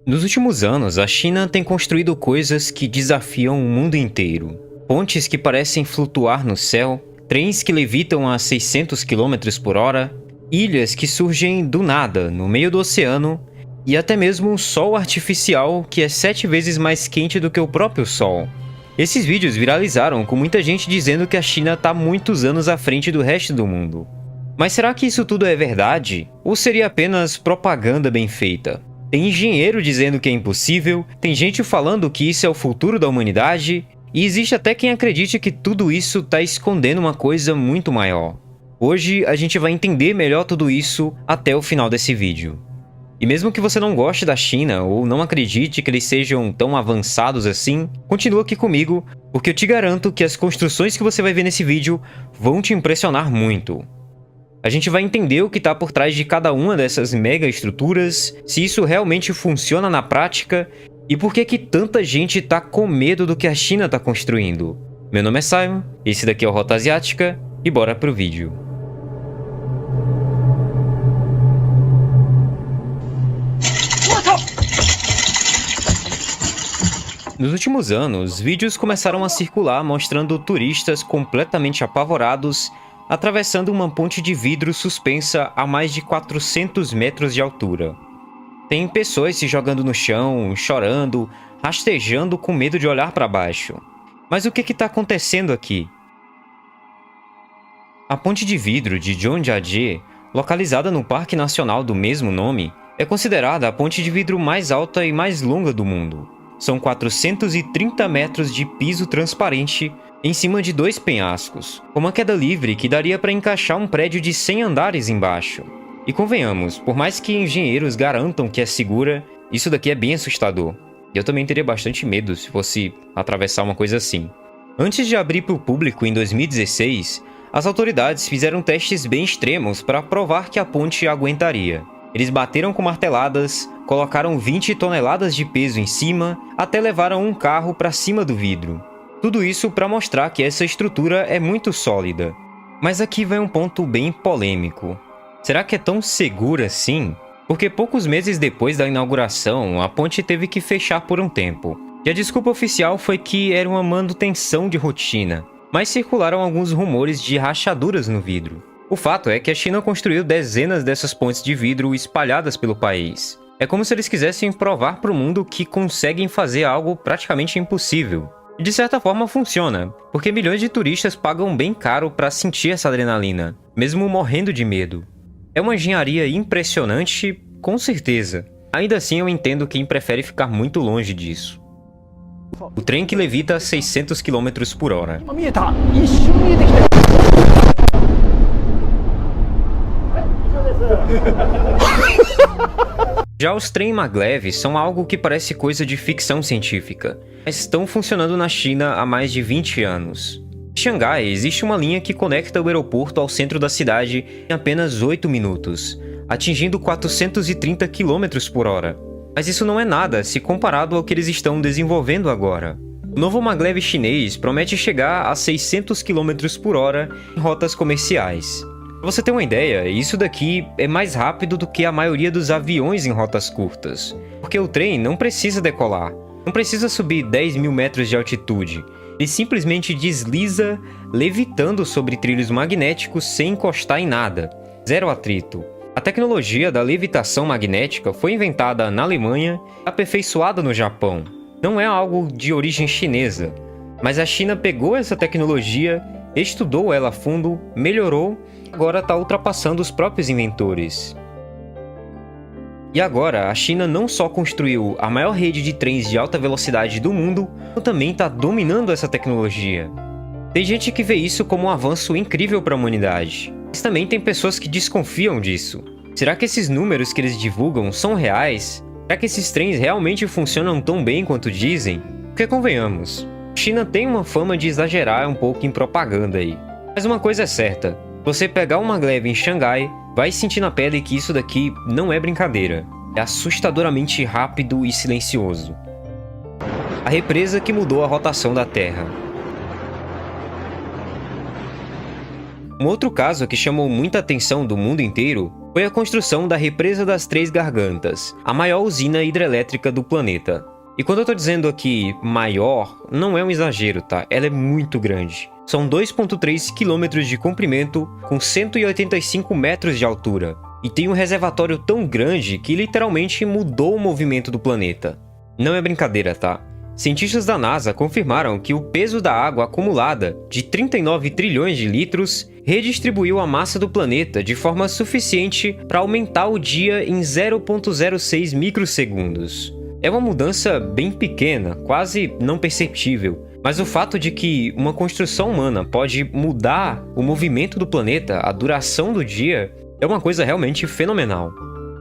Nos últimos anos, a China tem construído coisas que desafiam o mundo inteiro. Pontes que parecem flutuar no céu, trens que levitam a 600 km por hora, ilhas que surgem do nada no meio do oceano e até mesmo um sol artificial que é 7 vezes mais quente do que o próprio sol. Esses vídeos viralizaram com muita gente dizendo que a China está muitos anos à frente do resto do mundo. Mas será que isso tudo é verdade? Ou seria apenas propaganda bem feita? Tem engenheiro dizendo que é impossível, tem gente falando que isso é o futuro da humanidade, e existe até quem acredite que tudo isso está escondendo uma coisa muito maior. Hoje a gente vai entender melhor tudo isso até o final desse vídeo. E mesmo que você não goste da China ou não acredite que eles sejam tão avançados assim, continua aqui comigo, porque eu te garanto que as construções que você vai ver nesse vídeo vão te impressionar muito. A gente vai entender o que está por trás de cada uma dessas mega estruturas, se isso realmente funciona na prática e por que tanta gente está com medo do que a China está construindo. Meu nome é Simon, esse daqui é o Rota Asiática e bora pro vídeo. Nos últimos anos, vídeos começaram a circular mostrando turistas completamente apavorados atravessando uma ponte de vidro suspensa a mais de 400 metros de altura. Tem pessoas se jogando no chão, chorando, rastejando com medo de olhar para baixo. Mas o que está acontecendo aqui? A ponte de vidro de Zhongjiajie, localizada no Parque Nacional do mesmo nome, é considerada a ponte de vidro mais alta e mais longa do mundo. São 430 metros de piso transparente em cima de 2 penhascos, com uma queda livre que daria para encaixar um prédio de 100 andares embaixo. E convenhamos, por mais que engenheiros garantam que é segura, isso daqui é bem assustador. E eu também teria bastante medo se fosse atravessar uma coisa assim. Antes de abrir para o público em 2016, as autoridades fizeram testes bem extremos para provar que a ponte aguentaria. Eles bateram com marteladas, colocaram 20 toneladas de peso em cima, até levaram um carro para cima do vidro. Tudo isso para mostrar que essa estrutura é muito sólida. Mas aqui vem um ponto bem polêmico. Será que é tão segura assim? Porque poucos meses depois da inauguração, a ponte teve que fechar por um tempo. E a desculpa oficial foi que era uma manutenção de rotina. Mas circularam alguns rumores de rachaduras no vidro. O fato é que a China construiu dezenas dessas pontes de vidro espalhadas pelo país. É como se eles quisessem provar para o mundo que conseguem fazer algo praticamente impossível. E de certa forma funciona, porque milhões de turistas pagam bem caro para sentir essa adrenalina, mesmo morrendo de medo. É uma engenharia impressionante, com certeza. Ainda assim eu entendo quem prefere ficar muito longe disso. O trem que levita a 600 km por hora. Já os trem maglev são algo que parece coisa de ficção científica, mas estão funcionando na China há mais de 20 anos. Em Xangai existe uma linha que conecta o aeroporto ao centro da cidade em apenas 8 minutos, atingindo 430 km por hora. Mas isso não é nada se comparado ao que eles estão desenvolvendo agora. O novo maglev chinês promete chegar a 600 km por hora em rotas comerciais. Pra você ter uma ideia, isso daqui é mais rápido do que a maioria dos aviões em rotas curtas. Porque o trem não precisa decolar, não precisa subir 10 mil metros de altitude. Ele simplesmente desliza, levitando sobre trilhos magnéticos sem encostar em nada. Zero atrito. A tecnologia da levitação magnética foi inventada na Alemanha e aperfeiçoada no Japão. Não é algo de origem chinesa, mas a China pegou essa tecnologia, estudou ela a fundo, melhorou, agora está ultrapassando os próprios inventores. E agora, a China não só construiu a maior rede de trens de alta velocidade do mundo, como também está dominando essa tecnologia. Tem gente que vê isso como um avanço incrível para a humanidade, mas também tem pessoas que desconfiam disso. Será que esses números que eles divulgam são reais? Será que esses trens realmente funcionam tão bem quanto dizem? Porque convenhamos, a China tem uma fama de exagerar um pouco em propaganda aí. Mas uma coisa é certa, você pegar um maglev em Xangai, vai sentir na pele que isso daqui não é brincadeira. É assustadoramente rápido e silencioso. A represa que mudou a rotação da Terra. Um outro caso que chamou muita atenção do mundo inteiro foi a construção da Represa das Três Gargantas, a maior usina hidrelétrica do planeta. E quando eu tô dizendo aqui maior, não é um exagero, tá? Ela é muito grande. São 2,3 quilômetros de comprimento com 185 metros de altura. E tem um reservatório tão grande que literalmente mudou o movimento do planeta. Não é brincadeira, tá? Cientistas da NASA confirmaram que o peso da água acumulada, de 39 trilhões de litros, redistribuiu a massa do planeta de forma suficiente para aumentar o dia em 0,06 microsegundos. É uma mudança bem pequena, quase não perceptível, mas o fato de que uma construção humana pode mudar o movimento do planeta, a duração do dia, é uma coisa realmente fenomenal.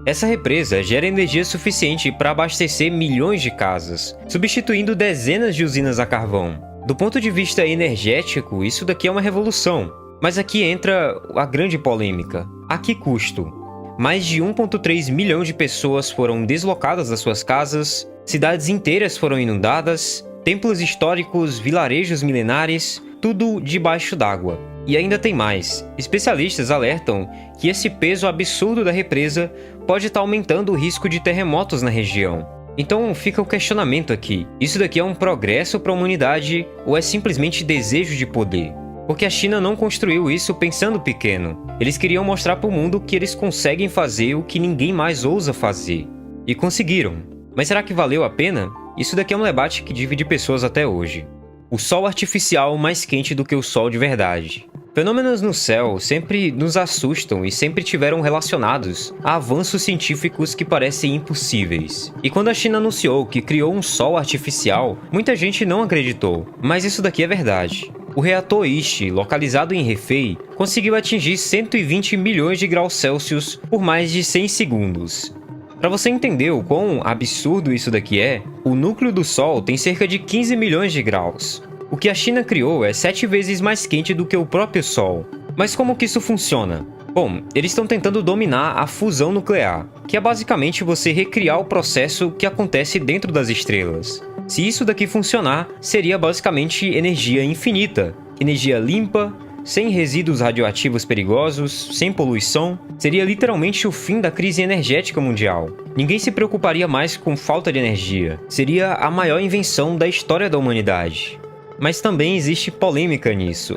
Essa represa gera energia suficiente para abastecer milhões de casas, substituindo dezenas de usinas a carvão. Do ponto de vista energético, isso daqui é uma revolução. Mas aqui entra a grande polêmica. A que custo? Mais de 1,3 milhão de pessoas foram deslocadas das suas casas, cidades inteiras foram inundadas, templos históricos, vilarejos milenares, tudo debaixo d'água. E ainda tem mais. Especialistas alertam que esse peso absurdo da represa pode estar aumentando o risco de terremotos na região. Então fica o questionamento aqui. Isso daqui é um progresso para a humanidade ou é simplesmente desejo de poder? Porque a China não construiu isso pensando pequeno. Eles queriam mostrar para o mundo que eles conseguem fazer o que ninguém mais ousa fazer. E conseguiram. Mas será que valeu a pena? Isso daqui é um debate que divide pessoas até hoje. O Sol artificial mais quente do que o Sol de verdade. Fenômenos no céu sempre nos assustam e sempre tiveram relacionados a avanços científicos que parecem impossíveis. E quando a China anunciou que criou um Sol artificial, muita gente não acreditou. Mas isso daqui é verdade. O reator Ishi, localizado em Hefei, conseguiu atingir 120 milhões de graus Celsius por mais de 100 segundos. Para você entender o quão absurdo isso daqui é, o núcleo do Sol tem cerca de 15 milhões de graus. O que a China criou é 7 vezes mais quente do que o próprio Sol. Mas como que isso funciona? Bom, eles estão tentando dominar a fusão nuclear, que é basicamente você recriar o processo que acontece dentro das estrelas. Se isso daqui funcionar, seria basicamente energia infinita, energia limpa, sem resíduos radioativos perigosos, sem poluição. Seria literalmente o fim da crise energética mundial. Ninguém se preocuparia mais com falta de energia. Seria a maior invenção da história da humanidade. Mas também existe polêmica nisso.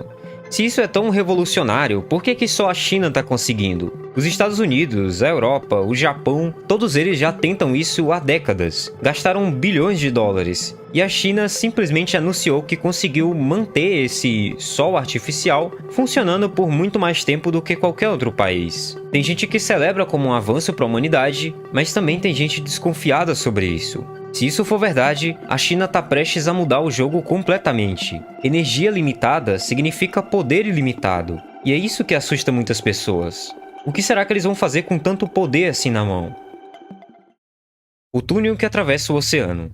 Se isso é tão revolucionário, por que só a China está conseguindo? Os Estados Unidos, a Europa, o Japão, todos eles já tentam isso há décadas. Gastaram bilhões de dólares. E a China simplesmente anunciou que conseguiu manter esse sol artificial funcionando por muito mais tempo do que qualquer outro país. Tem gente que celebra como um avanço para a humanidade, mas também tem gente desconfiada sobre isso. Se isso for verdade, a China está prestes a mudar o jogo completamente. Energia limitada significa poder ilimitado, e é isso que assusta muitas pessoas. O que será que eles vão fazer com tanto poder assim na mão? O túnel que atravessa o oceano.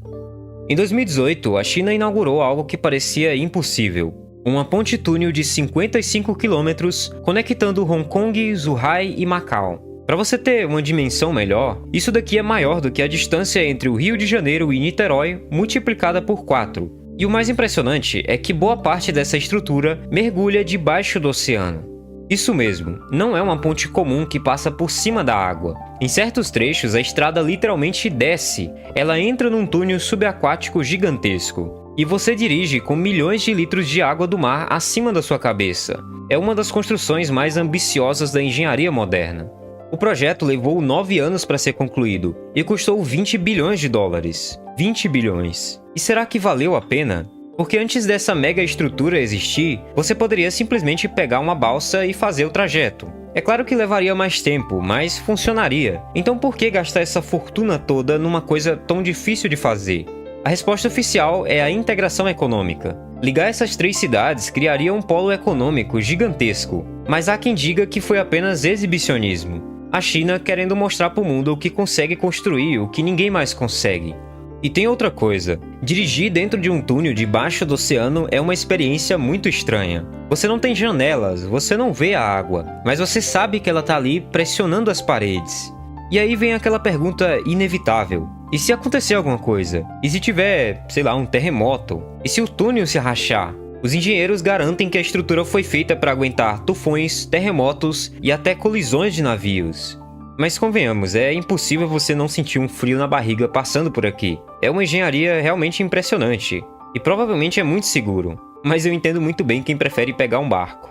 Em 2018, a China inaugurou algo que parecia impossível. Uma ponte-túnel de 55 quilômetros conectando Hong Kong, Zhuhai e Macau. Para você ter uma dimensão melhor, isso daqui é maior do que a distância entre o Rio de Janeiro e Niterói multiplicada por 4. E o mais impressionante é que boa parte dessa estrutura mergulha debaixo do oceano. Isso mesmo, não é uma ponte comum que passa por cima da água. Em certos trechos, a estrada literalmente desce. Ela entra num túnel subaquático gigantesco. E você dirige com milhões de litros de água do mar acima da sua cabeça. É uma das construções mais ambiciosas da engenharia moderna. O projeto levou 9 anos para ser concluído e custou 20 bilhões de dólares. 20 bilhões. E será que valeu a pena? Porque antes dessa mega estrutura existir, você poderia simplesmente pegar uma balsa e fazer o trajeto. É claro que levaria mais tempo, mas funcionaria. Então por que gastar essa fortuna toda numa coisa tão difícil de fazer? A resposta oficial é a integração econômica. Ligar essas 3 cidades criaria um polo econômico gigantesco, mas há quem diga que foi apenas exibicionismo. A China querendo mostrar para o mundo o que consegue construir, o que ninguém mais consegue. E tem outra coisa, dirigir dentro de um túnel debaixo do oceano é uma experiência muito estranha. Você não tem janelas, você não vê a água, mas você sabe que ela está ali pressionando as paredes. E aí vem aquela pergunta inevitável. E se acontecer alguma coisa? E se tiver, sei lá, um terremoto? E se o túnel se rachar? Os engenheiros garantem que a estrutura foi feita para aguentar tufões, terremotos e até colisões de navios. Mas convenhamos, é impossível você não sentir um frio na barriga passando por aqui. É uma engenharia realmente impressionante. E provavelmente é muito seguro. Mas eu entendo muito bem quem prefere pegar um barco.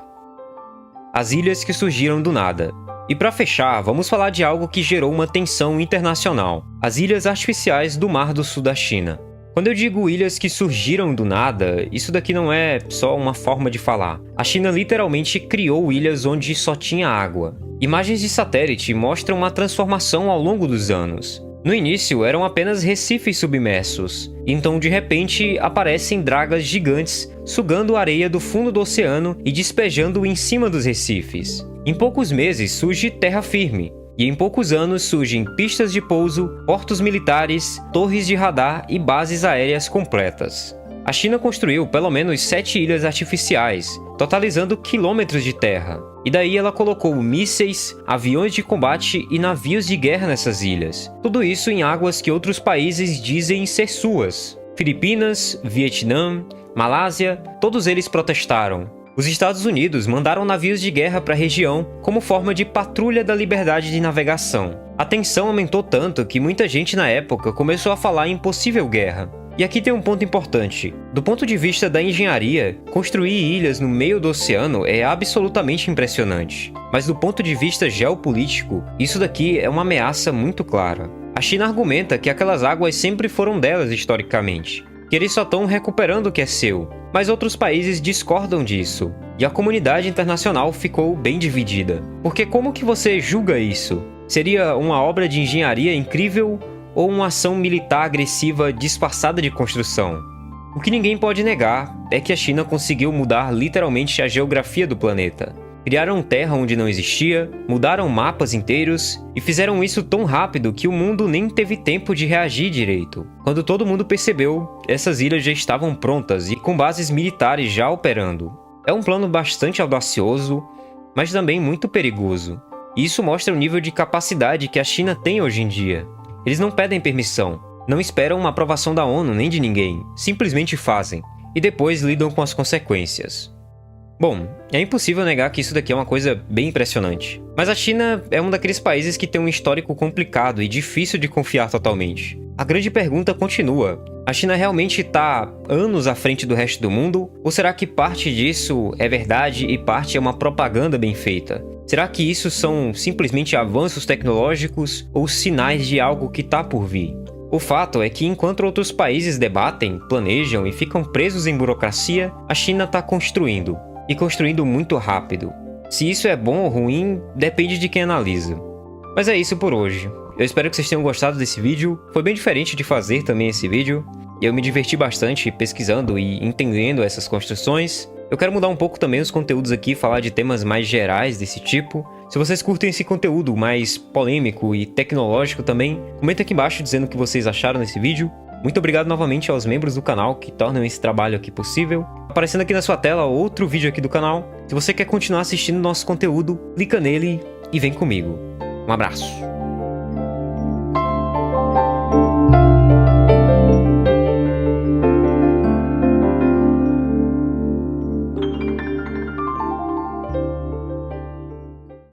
As ilhas que surgiram do nada. E para fechar, vamos falar de algo que gerou uma tensão internacional. As ilhas artificiais do Mar do Sul da China. Quando eu digo ilhas que surgiram do nada, isso daqui não é só uma forma de falar. A China literalmente criou ilhas onde só tinha água. Imagens de satélite mostram uma transformação ao longo dos anos. No início, eram apenas recifes submersos, então de repente aparecem dragas gigantes sugando areia do fundo do oceano e despejando em cima dos recifes. Em poucos meses surge terra firme, e em poucos anos surgem pistas de pouso, portos militares, torres de radar e bases aéreas completas. A China construiu pelo menos 7 ilhas artificiais, totalizando quilômetros de terra. E daí ela colocou mísseis, aviões de combate e navios de guerra nessas ilhas. Tudo isso em águas que outros países dizem ser suas. Filipinas, Vietnã, Malásia, todos eles protestaram. Os Estados Unidos mandaram navios de guerra para a região como forma de patrulha da liberdade de navegação. A tensão aumentou tanto que muita gente na época começou a falar em possível guerra. E aqui tem um ponto importante. Do ponto de vista da engenharia, construir ilhas no meio do oceano é absolutamente impressionante. Mas do ponto de vista geopolítico, isso daqui é uma ameaça muito clara. A China argumenta que aquelas águas sempre foram delas historicamente, que eles só estão recuperando o que é seu. Mas outros países discordam disso. E a comunidade internacional ficou bem dividida. Porque como que você julga isso? Seria uma obra de engenharia incrível ou uma ação militar agressiva disfarçada de construção? O que ninguém pode negar é que a China conseguiu mudar literalmente a geografia do planeta. Criaram terra onde não existia, mudaram mapas inteiros e fizeram isso tão rápido que o mundo nem teve tempo de reagir direito. Quando todo mundo percebeu, essas ilhas já estavam prontas e com bases militares já operando. É um plano bastante audacioso, mas também muito perigoso. E isso mostra o nível de capacidade que a China tem hoje em dia. Eles não pedem permissão, não esperam uma aprovação da ONU nem de ninguém, simplesmente fazem, e depois lidam com as consequências. Bom, é impossível negar que isso daqui é uma coisa bem impressionante. Mas a China é um daqueles países que tem um histórico complicado e difícil de confiar totalmente. A grande pergunta continua: a China realmente está anos à frente do resto do mundo? Ou será que parte disso é verdade e parte é uma propaganda bem feita? Será que isso são simplesmente avanços tecnológicos ou sinais de algo que está por vir? O fato é que enquanto outros países debatem, planejam e ficam presos em burocracia, a China está construindo. E construindo muito rápido. Se isso é bom ou ruim, depende de quem analisa. Mas é isso por hoje. Eu espero que vocês tenham gostado desse vídeo. Foi bem diferente de fazer também esse vídeo. E eu me diverti bastante pesquisando e entendendo essas construções. Eu quero mudar um pouco também os conteúdos aqui, falar de temas mais gerais desse tipo. Se vocês curtem esse conteúdo mais polêmico e tecnológico também, comenta aqui embaixo dizendo o que vocês acharam desse vídeo. Muito obrigado novamente aos membros do canal que tornam esse trabalho aqui possível. Aparecendo aqui na sua tela outro vídeo aqui do canal. Se você quer continuar assistindo nosso conteúdo, clica nele e vem comigo. Um abraço!